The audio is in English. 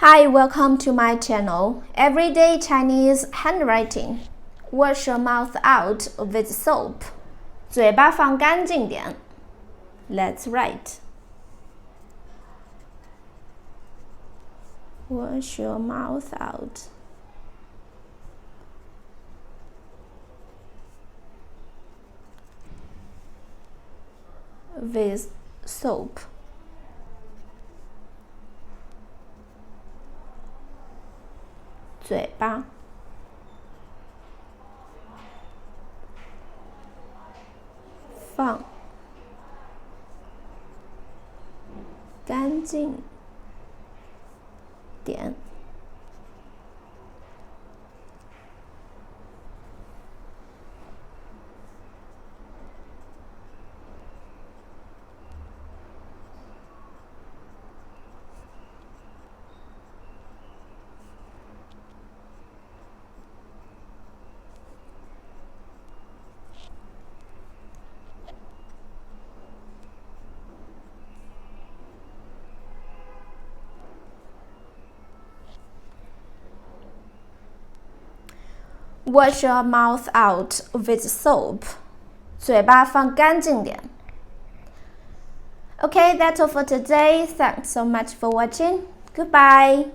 Hi, welcome to my channel, Everyday Chinese Handwriting. Wash your mouth out with soap. 嘴巴放干净点. Let's write. Wash your mouth out with soap.嘴巴放干净点。Wash your mouth out with soap. 嘴巴放干净点. Okay, that's all for today. Thanks so much for watching. Goodbye.